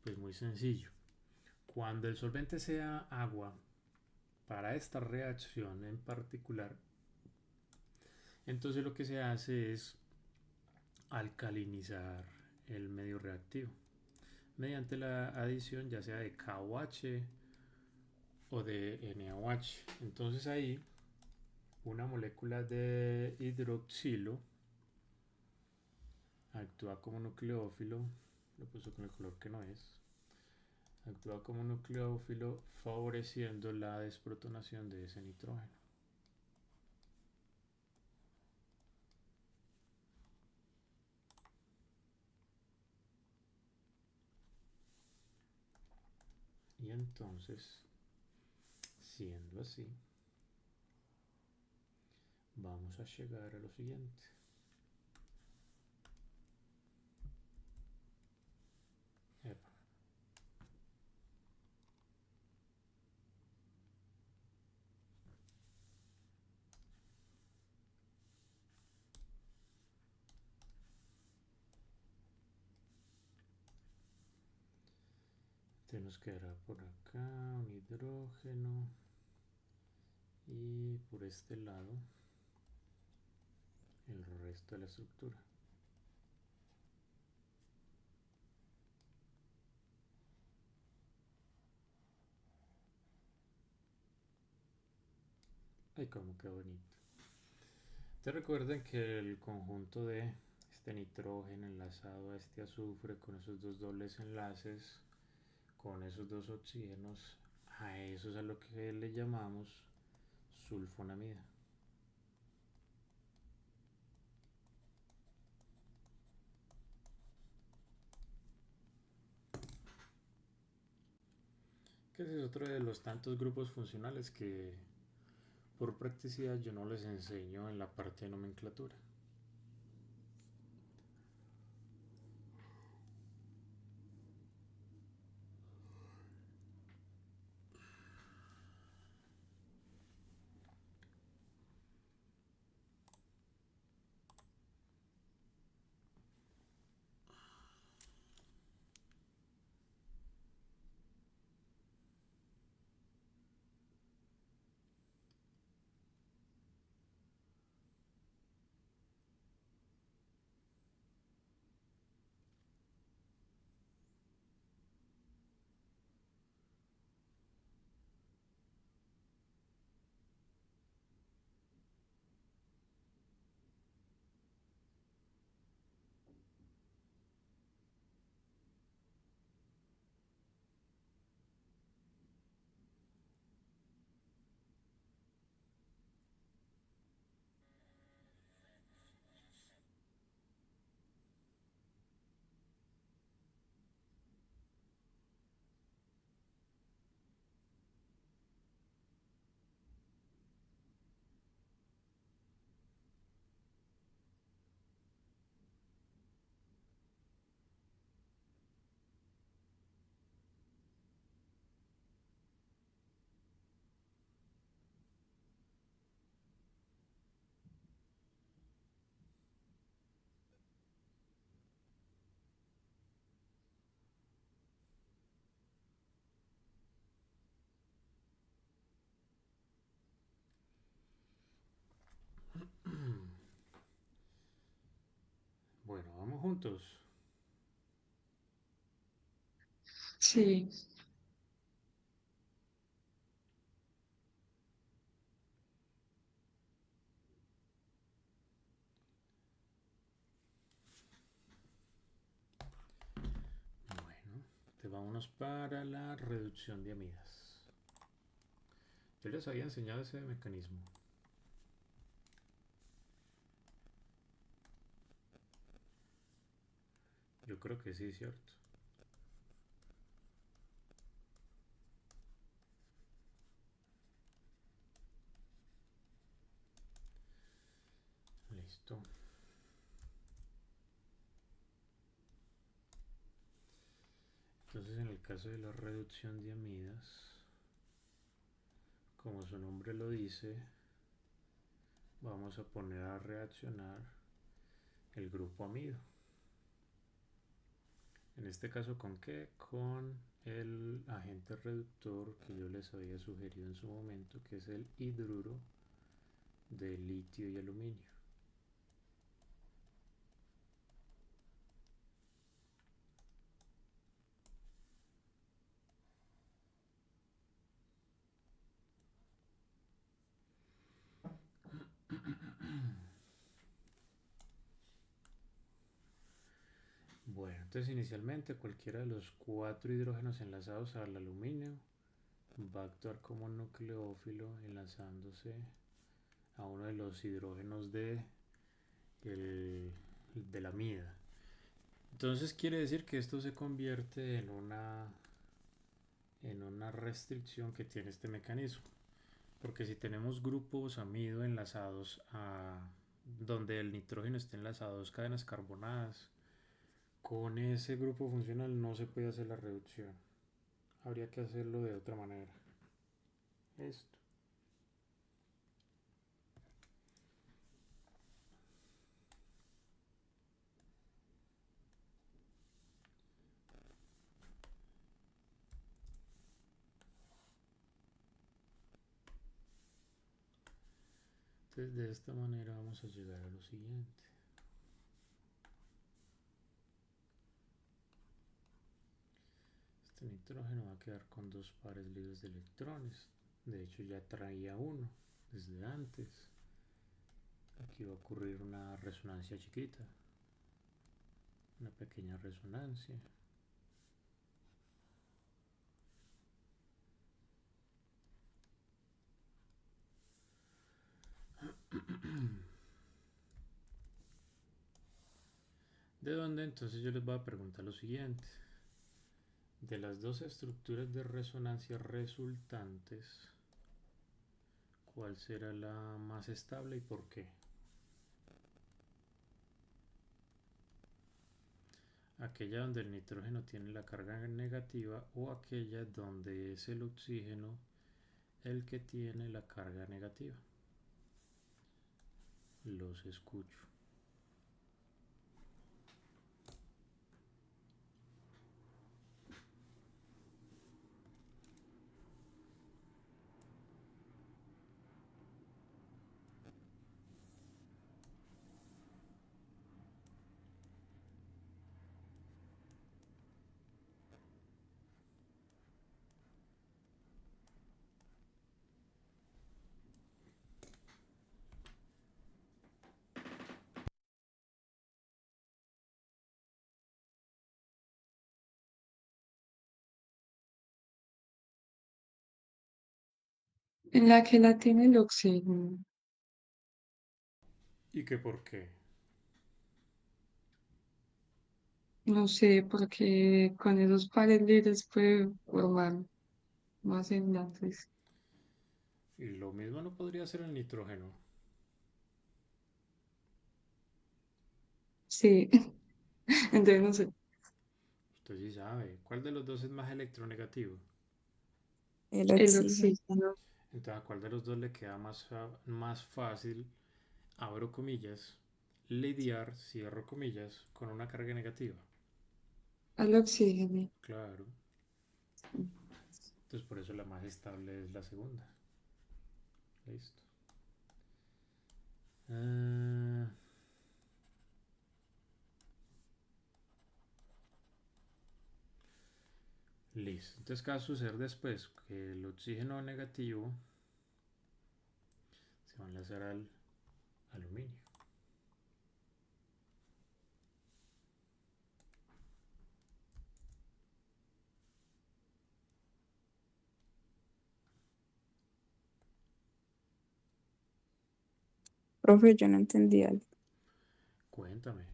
Pues muy sencillo. Cuando el solvente sea agua, para esta reacción en particular, entonces lo que se hace es alcalinizar el medio reactivo mediante la adición ya sea de KOH o de NaOH. Entonces ahí una molécula de hidroxilo actúa como nucleófilo, lo puso con el color que no es, actúa como nucleófilo favoreciendo la desprotonación de ese nitrógeno. Y entonces, siendo así, vamos a llegar a lo siguiente. Epa. Tenemos que dar por acá un hidrógeno y por este lado el resto de la estructura. Ay, cómo qué bonito. Te recuerden que el conjunto de este nitrógeno enlazado a este azufre con esos dos dobles enlaces, con esos dos oxígenos, a eso es a lo que le llamamos sulfonamida. Que ese es otro de los tantos grupos funcionales que por practicidad yo no les enseño en la parte de nomenclatura. juntos. Sí. Bueno, te vámonos para la reducción de amidas. Yo les había enseñado ese mecanismo. Yo creo que sí, ¿cierto? Listo. Entonces, en el caso de la reducción de amidas, como su nombre lo dice, vamos a poner a reaccionar el grupo amido. En este caso, ¿con qué? Con el agente reductor que yo les había sugerido en su momento, que es el hidruro de litio y aluminio. Bueno, entonces inicialmente cualquiera de los 4 hidrógenos enlazados al aluminio va a actuar como nucleófilo enlazándose a uno de los hidrógenos de la amida. Entonces quiere decir que esto se convierte en una restricción que tiene este mecanismo. Porque si tenemos grupos amido enlazados a donde el nitrógeno esté enlazado a 2 cadenas carbonadas, con ese grupo funcional no se puede hacer la reducción. Habría que hacerlo de otra manera. Esto. Entonces de esta manera vamos a llegar a lo siguiente. Este nitrógeno va a quedar con 2 pares libres de electrones. De hecho ya traía uno desde antes. Aquí va a ocurrir una resonancia chiquita. Una pequeña resonancia. ¿De dónde? Entonces yo les voy a preguntar lo siguiente. De las dos estructuras de resonancia resultantes, ¿cuál será la más estable y por qué? Aquella donde el nitrógeno tiene la carga negativa o aquella donde es el oxígeno el que tiene la carga negativa. Los escucho. En la que la tiene el oxígeno. ¿Y qué por qué? No sé, porque con esos pares libres puede formar más enlaces. Y lo mismo no podría ser el nitrógeno. Sí, entonces no sé. Usted sí sabe. ¿Cuál de los dos es más electronegativo? El El oxígeno. oxígeno. Entonces, ¿a cuál de los dos le queda más fácil, abro comillas, lidiar, cierro comillas, con una carga negativa? Al oxígeno. Claro. Entonces, por eso la más estable es la segunda. Listo. Ah, Listo. Entonces, ¿qué va a suceder después? Que el oxígeno negativo se va a enlazar al aluminio. Profe, yo no entendí algo. Cuéntame.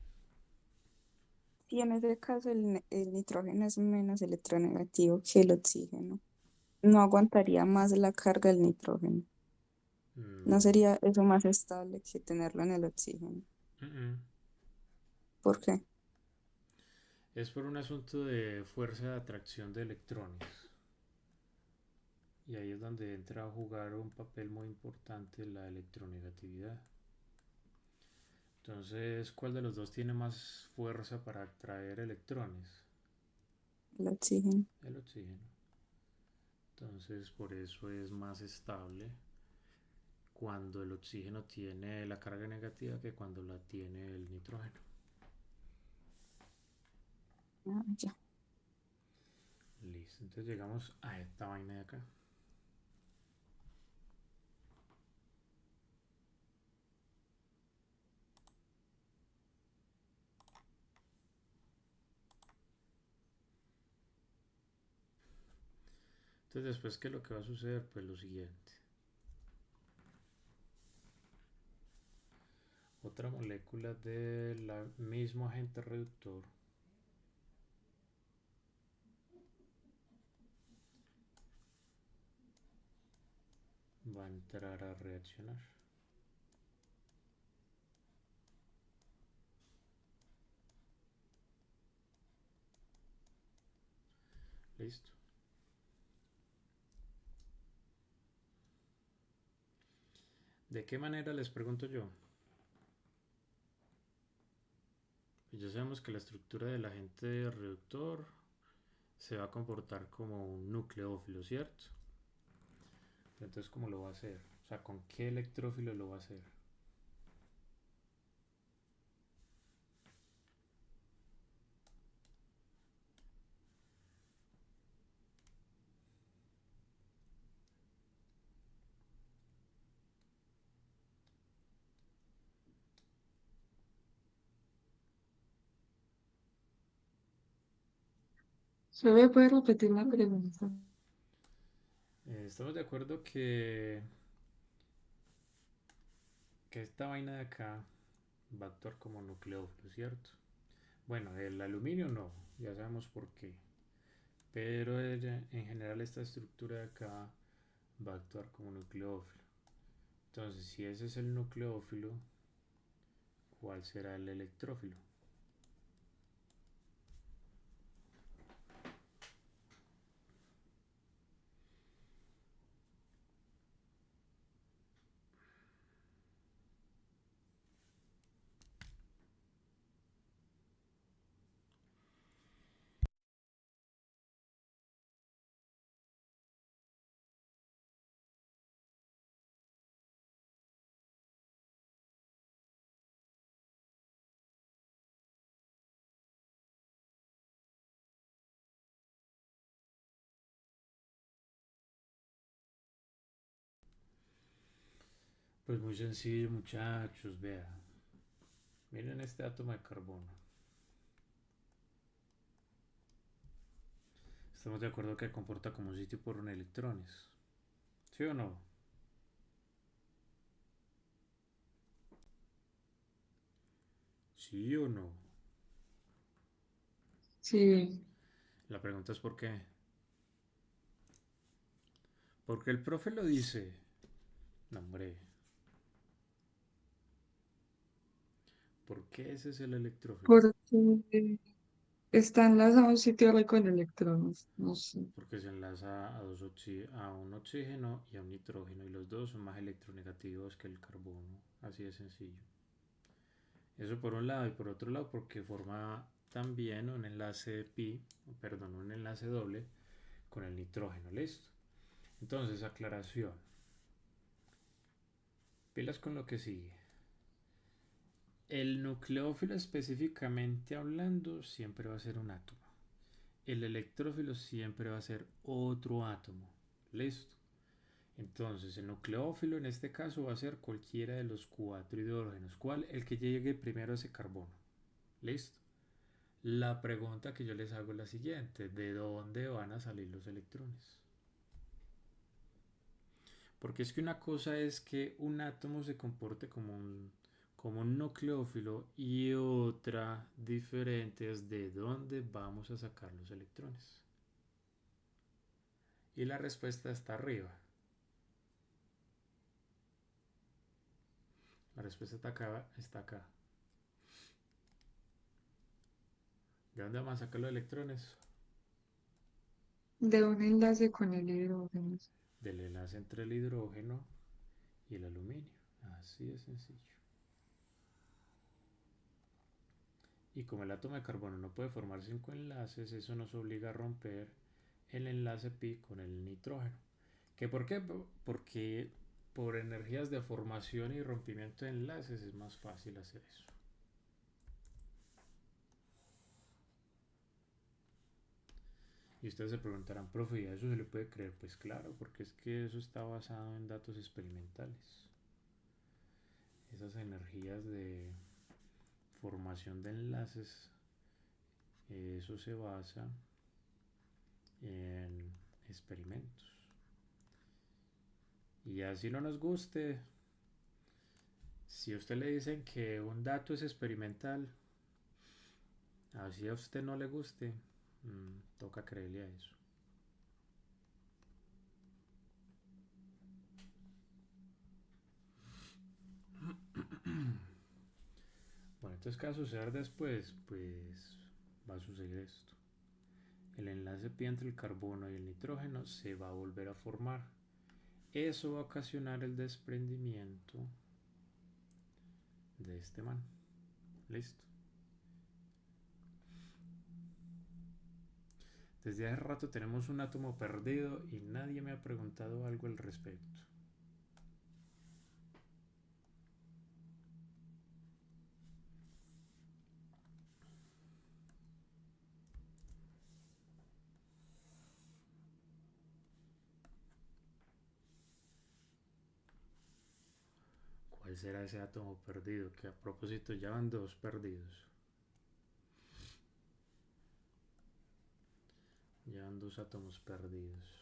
Y en ese caso el nitrógeno es menos electronegativo que el oxígeno. No aguantaría más la carga del nitrógeno. ¿No No. sería eso más estable que tenerlo en el oxígeno? Mm, mm. ¿Por qué? Es por un asunto de fuerza de atracción de electrones. Y ahí es donde entra a jugar un papel muy importante la electronegatividad. Entonces, ¿cuál de los dos tiene más fuerza para atraer electrones? El oxígeno. El oxígeno. Entonces, por eso es más estable cuando el oxígeno tiene la carga negativa que cuando la tiene el nitrógeno. Ah, ya. Listo, entonces llegamos a esta vaina de acá. Entonces, después, ¿qué es lo que va a suceder? Pues lo siguiente. Otra molécula del mismo agente reductor va a entrar a reaccionar. Listo. ¿De qué manera les pregunto yo? Pues ya sabemos que la estructura del agente reductor se va a comportar como un nucleófilo, ¿cierto? Entonces, ¿cómo lo va a hacer? O sea, ¿con qué electrófilo lo va a hacer? ¿Se me puede repetir la pregunta? Estamos de acuerdo que esta vaina de acá va a actuar como nucleófilo, ¿cierto? Bueno, el aluminio no, ya sabemos por qué. Pero en general esta estructura de acá va a actuar como nucleófilo. Entonces, si ese es el nucleófilo, ¿cuál será el electrófilo? Pues muy sencillo, muchachos, vean. Miren este átomo de carbono. Estamos de acuerdo que comporta como un sitio por un electrones. ¿Sí o no? ¿Sí o no? Sí, La pregunta es ¿por qué? Porque el profe lo dice. No, hombre. ¿Por qué ese es el electrófilo? porque está enlazado a un sitio rico en electrones. No sé. Porque se enlaza a un oxígeno y a un nitrógeno y los dos son más electronegativos que el carbono. Así de sencillo. Eso por un lado y por otro lado porque forma también un enlace perdón, un enlace doble con el nitrógeno. Listo. Entonces, aclaración. Pilas con lo que sigue. El nucleófilo específicamente hablando siempre va a ser un átomo. el electrófilo siempre va a ser otro átomo. ¿Listo? Entonces, el nucleófilo en este caso va a ser cualquiera de los 4 hidrógenos. ¿Cuál? El que llegue primero a ese carbono. ¿Listo? La pregunta que yo les hago es la siguiente: ¿de dónde van a salir los electrones? Porque es que una cosa es que un átomo se comporte como un nucleófilo y otra diferente es de dónde vamos a sacar los electrones. Y la respuesta está arriba. La respuesta está acá, está acá. ¿De dónde vamos a sacar los electrones? De un enlace con el hidrógeno. Del enlace entre el hidrógeno y el aluminio. Así de sencillo. Y como el átomo de carbono no puede formar 5 enlaces, eso nos obliga a romper el enlace pi con el nitrógeno. ¿Qué por qué? Porque por energías de formación y rompimiento de enlaces es más fácil hacer eso. Y ustedes se preguntarán, profe, ¿y a eso se le puede creer? Pues claro, porque es que eso está basado en datos experimentales. Esas energías de formación de enlaces, eso se basa en experimentos. Y así no nos guste, si a usted le dicen que un dato es experimental, así a usted no le guste, toca creerle a eso. Bueno, entonces, ¿qué va a suceder después? Pues va a suceder esto. El enlace pi entre el carbono y el nitrógeno se va a volver a formar. Eso va a ocasionar el desprendimiento de este man. Listo. Desde hace rato tenemos un átomo perdido y nadie me ha preguntado algo al respecto. ¿Cuál será ese átomo perdido? Que a propósito ya van 2 perdidos. Ya van 2 átomos perdidos.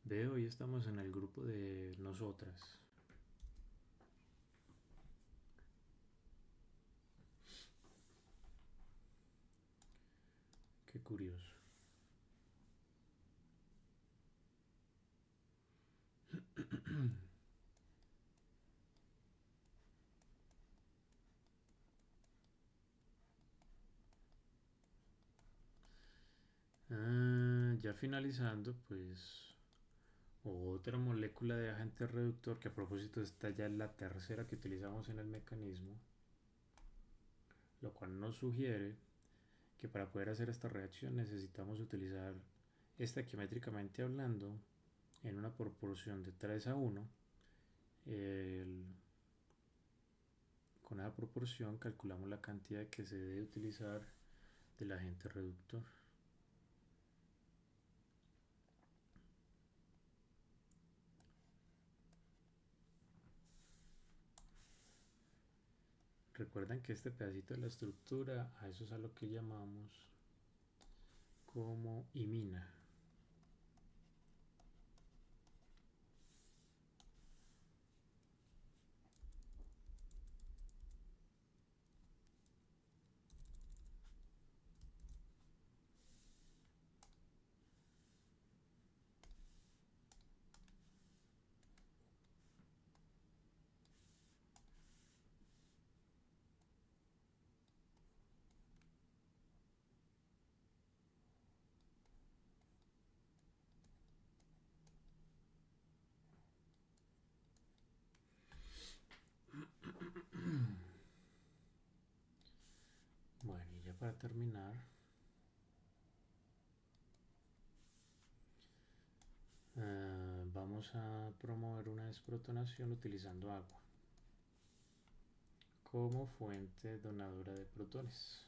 Veo, hoy estamos en el grupo de nosotras. Qué curioso. Ya finalizando, pues otra molécula de agente reductor, que a propósito esta ya es la tercera que utilizamos en el mecanismo, lo cual nos sugiere que para poder hacer esta reacción necesitamos utilizar estequiométricamente hablando en una proporción de 3:1. Con esa proporción calculamos la cantidad que se debe utilizar del agente reductor. Recuerden que este pedacito de la estructura, a eso es a lo que llamamos como imina. para terminar, vamos a promover una desprotonación utilizando agua como fuente donadora de protones.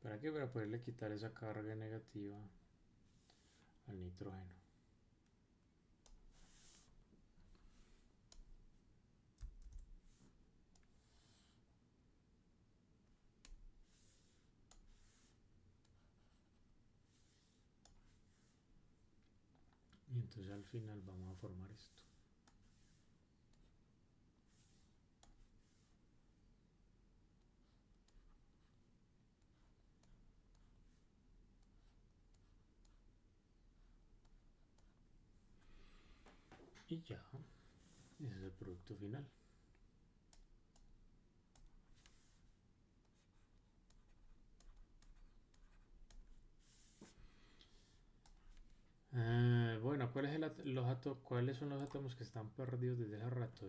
¿Para qué? Para poderle quitar esa carga negativa al nitrógeno. Y entonces al final vamos a formar esto. Y ya, ese es el producto final. Bueno, ¿cuáles son los átomos que están perdidos desde hace rato?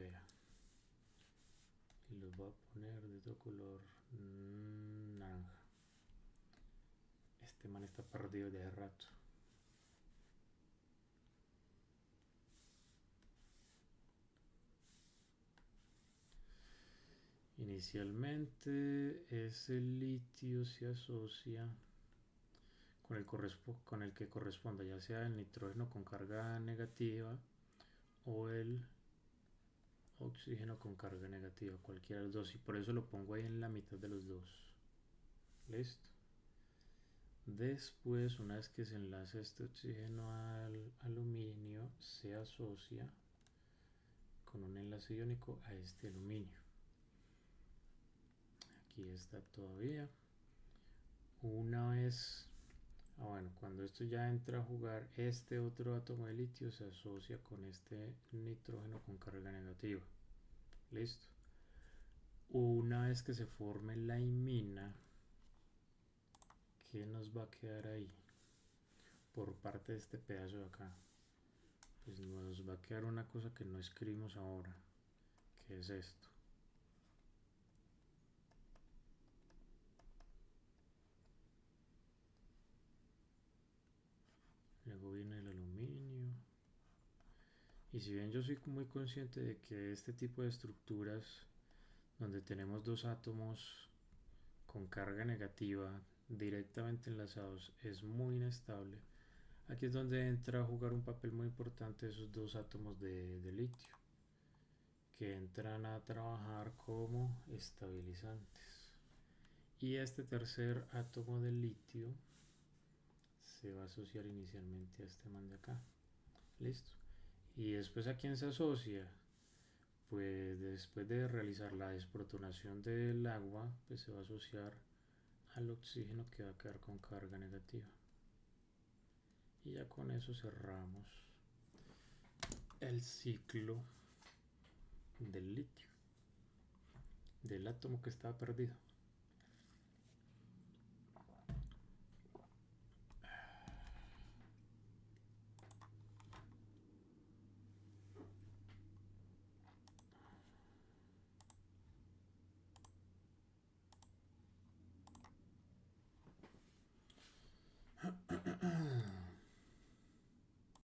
Y los voy a poner de otro color naranja. Este man está perdido desde hace rato. Inicialmente ese litio se asocia con el que corresponda, ya sea el nitrógeno con carga negativa o el oxígeno con carga negativa, cualquiera de los dos, y por eso lo pongo ahí en la mitad de los dos. Listo. Después, una vez que se enlace este oxígeno al aluminio, se asocia con un enlace iónico a este aluminio. Aquí está todavía. Una vez, bueno, cuando esto ya entra a jugar, este otro átomo de litio se asocia con este nitrógeno con carga negativa. Listo. Una vez que se forme la imina, ¿qué nos va a quedar ahí? Por parte de este pedazo de acá. Pues nos va a quedar una cosa que no escribimos ahora, que es esto. Luego viene el aluminio. Y si bien yo soy muy consciente de que este tipo de estructuras donde tenemos dos átomos con carga negativa directamente enlazados es muy inestable, aquí es donde entra a jugar un papel muy importante esos dos átomos de litio, que entran a trabajar como estabilizantes. Y este tercer átomo de litio se va a asociar inicialmente a este man de acá. Listo. Y después, ¿a quién se asocia? Pues después de realizar la desprotonación del agua, pues se va a asociar al oxígeno, que va a quedar con carga negativa. Y ya con eso cerramos el ciclo del litio, del átomo que estaba perdido.